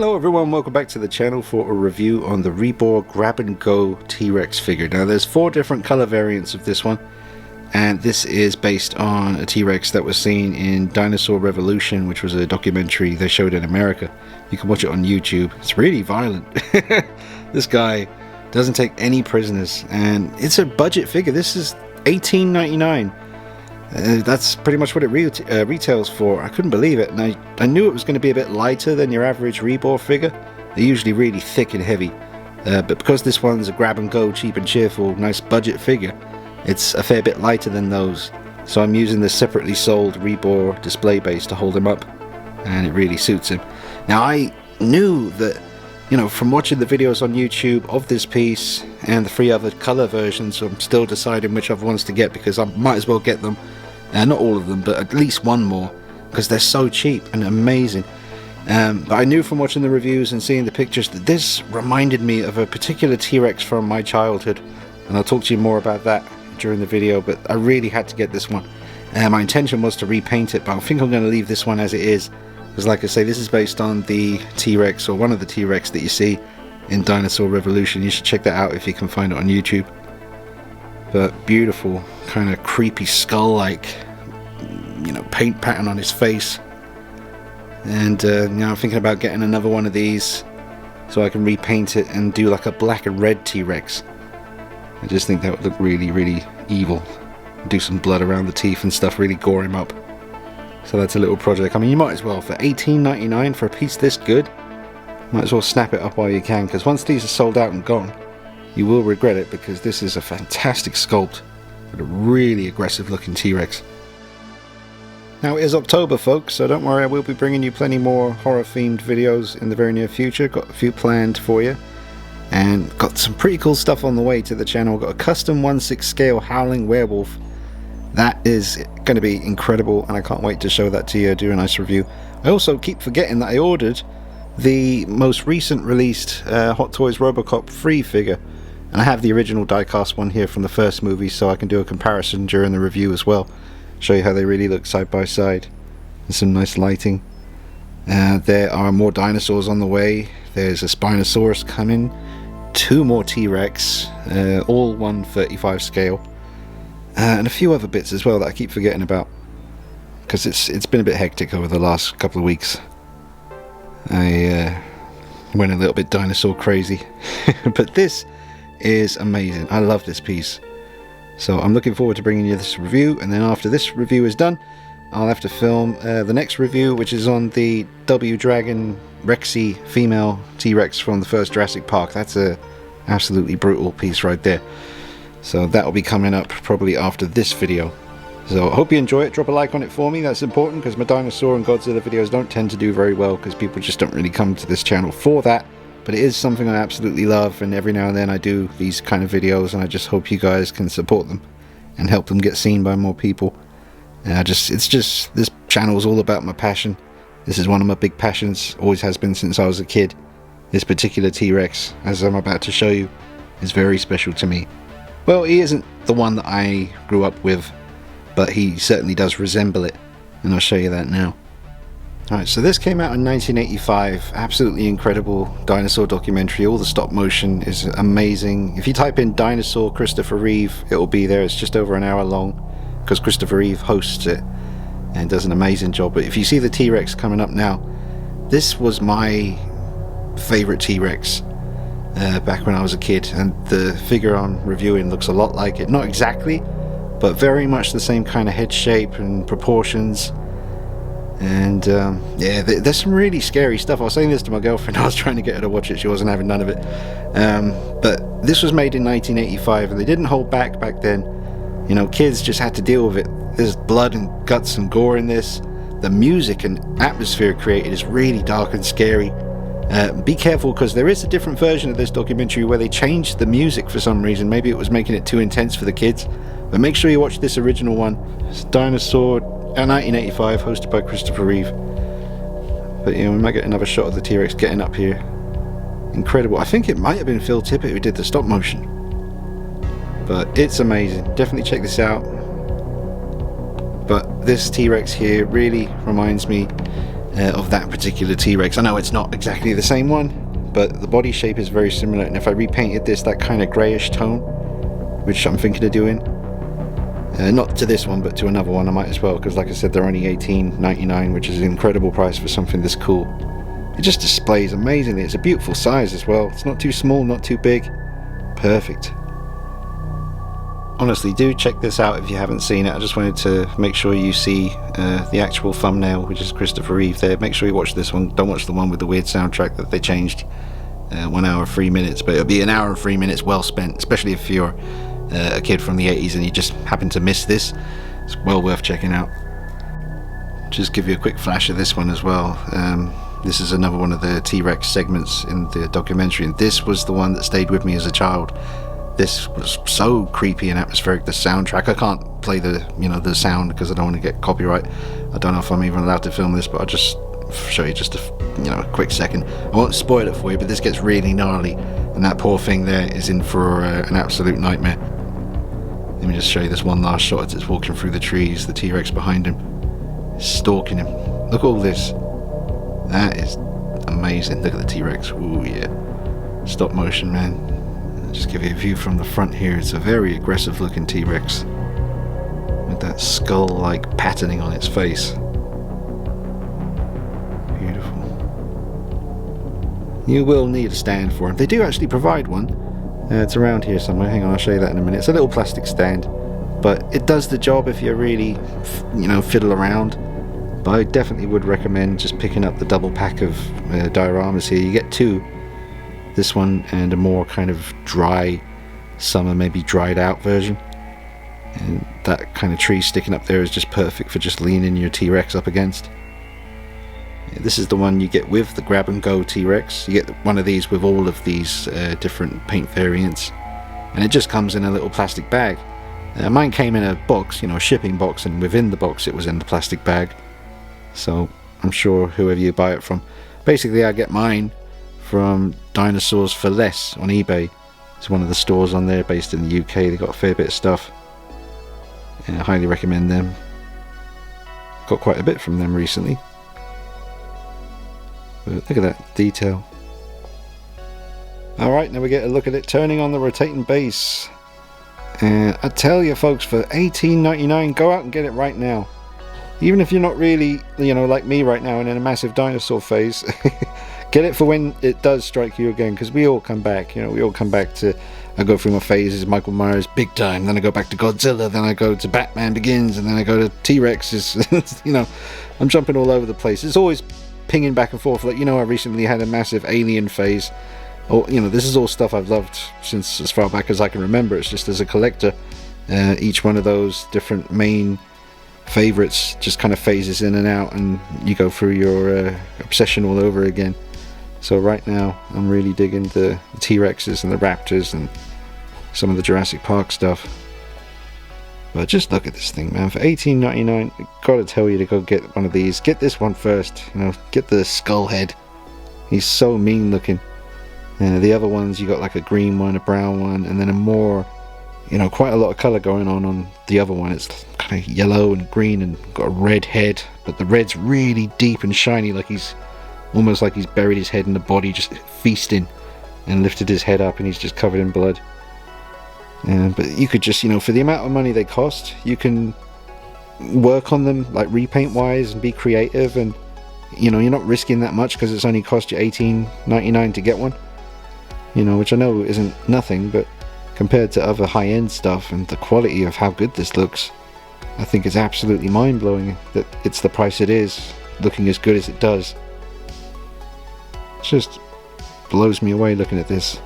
Hello everyone, welcome back to the channel for a review on the Rebor Grab and Go T-Rex figure. Now there's 4 different color variants of this one, and this is based on a T-Rex that was seen in Dinosaur Revolution, which was a documentary they showed in America. You can watch it on YouTube. It's really violent. This guy doesn't take any prisoners, and it's a budget figure. This is $18.99. That's pretty much what it retails for. I couldn't believe it, and I knew it was going to be a bit lighter than your average Rebor figure. They're usually really thick and heavy, but because this one's a grab and go, cheap and cheerful, nice budget figure, it's a fair bit lighter than those. So I'm using the separately sold Rebor display base to hold him up, and it really suits him. Now I knew that, you know, from watching the videos on YouTube of this piece and the 3 other color versions, so I'm still deciding which other ones to get, because I might as well get them. Not all of them, but at least one more, because they're so cheap and amazing. But I knew from watching the reviews and seeing the pictures that this reminded me of a particular T-Rex from my childhood, and I'll talk to you more about that during the video. But I really had to get this one. My intention was to repaint it, but I think I'm going to leave this one as it is, because like I say, this is based on the T-Rex, or one of the T-Rex that you see in Dinosaur Revolution. You should check that out if you can find it on YouTube. But beautiful, kind of creepy skull-like, you know, paint pattern on his face. And now I'm thinking about getting another one of these so I can repaint it and do like a black and red T-Rex. I just think that would look really, really evil. Do some blood around the teeth and stuff, really gore him up. So that's a little project. I mean, you might as well, for $18.99 for a piece this good, might as well snap it up while you can, because once these are sold out and gone, you will regret it, because this is a fantastic sculpt with a really aggressive looking T-Rex. Now it is October, folks, so don't worry, I will be bringing you plenty more horror themed videos in the very near future. Got a few planned for you, and got some pretty cool stuff on the way to the channel. Got a custom 1/6 scale howling werewolf. That is going to be incredible, and I can't wait to show that to you, do a nice review. I also keep forgetting that I ordered the most recent released Hot Toys Robocop 3 figure, and I have the original die-cast one here from the first movie, so I can do a comparison during the review as well. Show you how they really look side by side. There's some nice lighting. There are more dinosaurs on the way. There's a Spinosaurus coming, 2 more T-Rex, all 1/35 scale. And a few other bits as well that I keep forgetting about, because it's been a bit hectic over the last couple of weeks. I went a little bit dinosaur crazy. But this is amazing. I love this piece. So I'm looking forward to bringing you this review, and then after this review is done, I'll have to film the next review, which is on the W Dragon Rexy female T-Rex from the first Jurassic Park. That's a absolutely brutal piece right there. So that will be coming up probably after this video. So I hope you enjoy it. Drop a like on it for me. That's important, because my dinosaur and Godzilla videos don't tend to do very well, because people just don't really come to this channel for that. But it is something I absolutely love, and every now and then I do these kind of videos, and I just hope you guys can support them and help them get seen by more people. And it's just this channel is all about my passion. This is one of my big passions, always has been since I was a kid. This particular T-Rex, as I'm about to show you, is very special to me. Well, he isn't the one that I grew up with, but he certainly does resemble it, and I'll show you that now. Alright, so this came out in 1985, absolutely incredible dinosaur documentary. All the stop motion is amazing. If you type in Dinosaur Christopher Reeve, it will be there. It's just over an hour long, because Christopher Reeve hosts it and does an amazing job. But if you see the T-Rex coming up now, this was my favorite T-Rex back when I was a kid, and the figure I'm reviewing looks a lot like it. Not exactly, but very much the same kind of head shape and proportions. And yeah, there's some really scary stuff. I was saying this to my girlfriend. I was trying to get her to watch it. She wasn't having none of it. But this was made in 1985, and they didn't hold back then. You know, kids just had to deal with it. There's blood and guts and gore in this. The music and atmosphere created is really dark and scary. Be careful, because there is a different version of this documentary where they changed the music for some reason. Maybe it was making it too intense for the kids. But make sure you watch this original one. It's Dinosaur 1985, hosted by Christopher Reeve. But you know, we might get another shot of the T-Rex getting up here. Incredible. I think it might have been Phil Tippett who did the stop motion. But it's amazing. Definitely check this out. But this T-Rex here really reminds me of that particular T-Rex. I know it's not exactly the same one, but the body shape is very similar, and if I repainted this that kind of greyish tone, which I'm thinking of doing, not to this one but to another one, I might as well, because like I said, they're only $18.99, which is an incredible price for something this cool. It just displays amazingly. It's a beautiful size as well. It's not too small, not too big. Perfect. Honestly, do check this out if you haven't seen it. I just wanted to make sure you see the actual thumbnail, which is Christopher Reeve there. Make sure you watch this one. Don't watch the one with the weird soundtrack that they changed. 1 hour 3 minutes, but it'll be 1 hour and 3 minutes well spent, especially if you're a kid from the 80s and you just happen to miss this. It's well worth checking out. Just give you a quick flash of this one as well. This is another one of the T-Rex segments in the documentary, and this was the one that stayed with me as a child. This was so creepy and atmospheric. The soundtrack, I can't play the the sound because I don't want to get copyright. I don't know if I'm even allowed to film this, but I'll just show you just a quick second. I won't spoil it for you, but this gets really gnarly, and that poor thing there is in for an absolute nightmare. Let me just show you this one last shot as it's walking through the trees. The T-Rex behind him, stalking him. Look at all this. That is amazing. Look at the T-Rex. Ooh yeah, stop motion, man. Just give you a view from the front here. It's a very aggressive looking T-Rex with that skull-like patterning on its face. Beautiful. You will need a stand for him. They do actually provide one. It's around here somewhere. Hang on, I'll show you that in a minute. It's a little plastic stand, but it does the job if you really, fiddle around. But I definitely would recommend just picking up the double pack of dioramas here. You get two. This one and a more kind of dry summer, maybe dried out version, and that kind of tree sticking up there is just perfect for just leaning your T-Rex up against. This is the one you get with the grab and go T-Rex. You get one of these with all of these different paint variants, and it just comes in a little plastic bag. Mine came in a box, a shipping box, and within the box it was in the plastic bag, so I'm sure whoever you buy it from, basically I get mine from Dinosaurs for Less on eBay. It's one of the stores on there based in the UK. They got a fair bit of stuff, and I highly recommend them. Got quite a bit from them recently, but look at that detail. Alright, now we get a look at it turning on the rotating base, and I tell you folks, for $18.99, go out and get it right now. Even if you're not really like me right now and in a massive dinosaur phase, get it for when it does strike you again, because we all come back. We all come back to, I go through my phases, Michael Myers big time, then I go back to Godzilla, then I go to Batman Begins, and then I go to T-Rexes. I'm jumping all over the place. It's always pinging back and forth. Like, I recently had a massive alien phase. This is all stuff I've loved since as far back as I can remember. It's just as a collector, each one of those different main favorites just kind of phases in and out, and you go through your obsession all over again. So right now I'm really digging the T-Rexes and the Raptors and some of the Jurassic Park stuff. But just look at this thing, man. For $18.99, gotta tell you to go get one of these. Get this one first. Get the skull head. He's so mean looking. The other ones, you got like a green one, a brown one, and then a more, quite a lot of color going on the other one. It's kind of yellow and green and got a red head, but the red's really deep and shiny, like he's almost like he's buried his head in the body, just feasting, and lifted his head up and he's just covered in blood. But you could just, for the amount of money they cost, you can work on them like repaint wise and be creative, and you're not risking that much because it's only cost you $18.99 to get one, which I know isn't nothing, but compared to other high-end stuff and the quality of how good this looks, I think it's absolutely mind-blowing that it's the price it is, looking as good as it does. It just blows me away looking at this.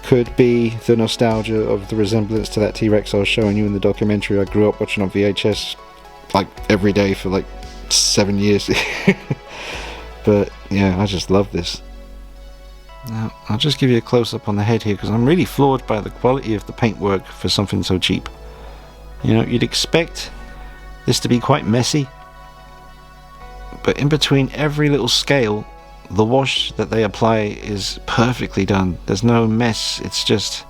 Could be the nostalgia of the resemblance to that T-Rex I was showing you in the documentary. I grew up watching on VHS like every day for like 7 years. But yeah, I just love this. Now I'll just give you a close-up on the head here, because I'm really floored by the quality of the paintwork for something so cheap. You'd expect this to be quite messy, but in between every little scale, the wash that they apply is perfectly done. There's no mess. It's just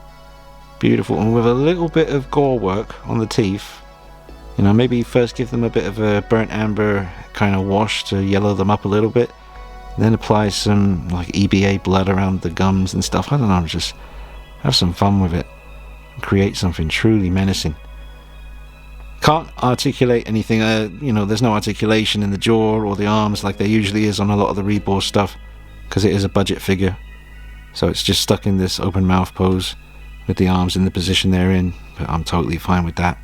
beautiful, and with a little bit of gore work on the teeth, You know, maybe first give them a bit of a burnt amber kind of wash to yellow them up a little bit, then apply some like EBA blood around the gums and stuff. I don't know, just have some fun with it and create something truly menacing. Can't articulate anything, you know, there's no articulation in the jaw or the arms like there usually is on a lot of the Rebor stuff, because it is a budget figure. So it's just stuck in this open mouth pose with the arms in the position they're in, but I'm totally fine with that.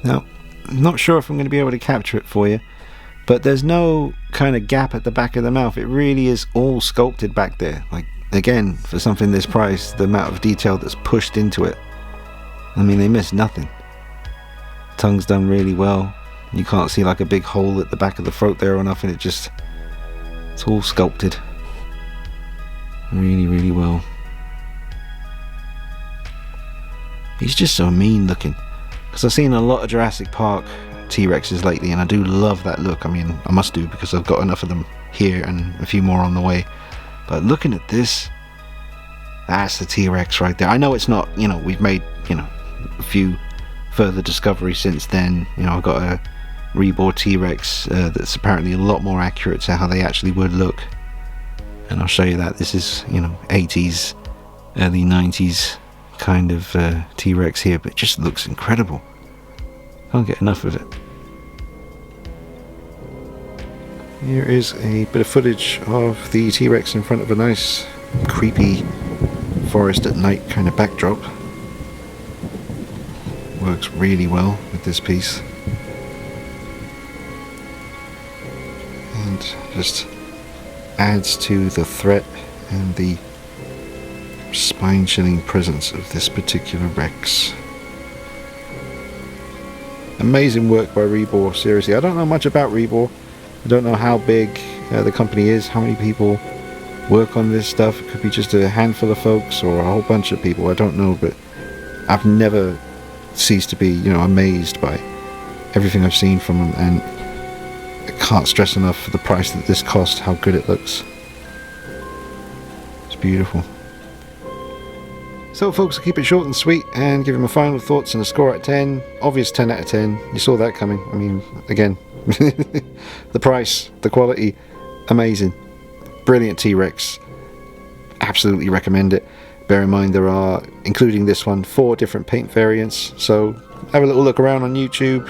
Now, I'm not sure if I'm going to be able to capture it for you, but there's no kind of gap at the back of the mouth. It really is all sculpted back there. Like, again, for something this price, the amount of detail that's pushed into it, I mean, they miss nothing. Tongue's done really well. You can't see like a big hole at the back of the throat there or nothing. It's all sculpted really, really well. He's just so mean looking, because I've seen a lot of Jurassic Park T-Rexes lately, and I do love that look. I mean, I must do, because I've got enough of them here and a few more on the way. But looking at this, that's the T-Rex right there. I know it's not, you know, we've made, you know, a few further discoveries since then. You know, I've got a Rebor T-Rex that's apparently a lot more accurate to how they actually would look, and I'll show you that. This is, you know, 80s, early 90s kind of T-Rex here, but it just looks incredible. Can't get enough of it. Here is a bit of footage of the T-Rex in front of a nice creepy forest at night kind of backdrop. Works really well with this piece, and just adds to the threat and the spine-chilling presence of this particular Rex. Amazing work by Rebor, seriously. I don't know much about Rebor. I don't know how big the company is, how many people work on this stuff. It could be just a handful of folks or a whole bunch of people, I don't know, but I've never ceased to be, you know, amazed by everything I've seen from them, and I can't stress enough for the price that this cost, how good it looks. It's beautiful. So folks, I'll keep it short and sweet and give you my final thoughts and a score out of 10. Obvious 10 out of 10. You saw that coming. I mean, again, the price, the quality, amazing. Brilliant T-Rex. Absolutely recommend it. Bear in mind there are, including this one, 4 different paint variants, so have a little look around on YouTube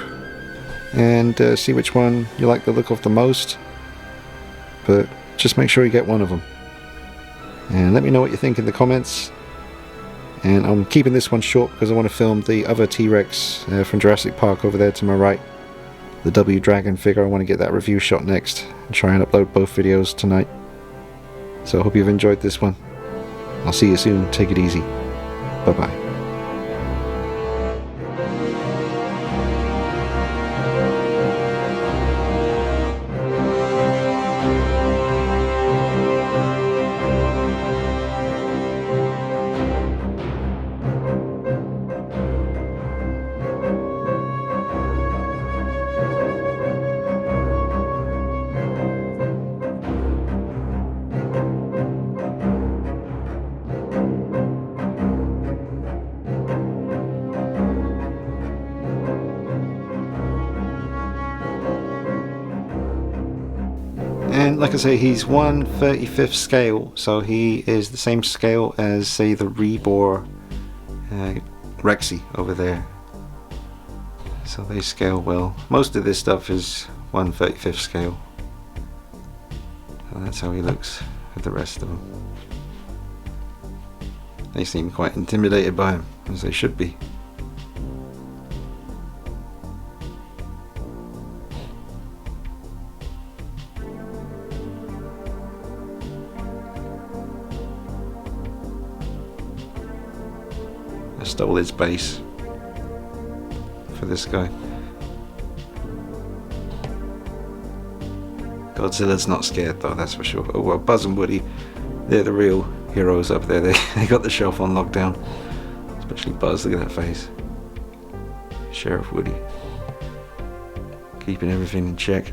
and see which one you like the look of the most, but just make sure you get one of them. And let me know what you think in the comments. And I'm keeping this one short because I want to film the other T-Rex from Jurassic Park over there to my right, the W Dragon figure. I want to get that review shot next and try and upload both videos tonight. So I hope you've enjoyed this one. I'll see you soon. Take it easy. Bye-bye. And like I say, he's 1/35th scale, so he is the same scale as, say, the Rebor Rexy over there. So they scale well. Most of this stuff is 1/35th scale. So that's how he looks with the rest of them. They seem quite intimidated by him, as they should be. I stole his base for this guy. Godzilla's not scared though, that's for sure. Oh well, Buzz and Woody, they're the real heroes up there. They got the shelf on lockdown. Especially Buzz, look at that face. Sheriff Woody. Keeping everything in check.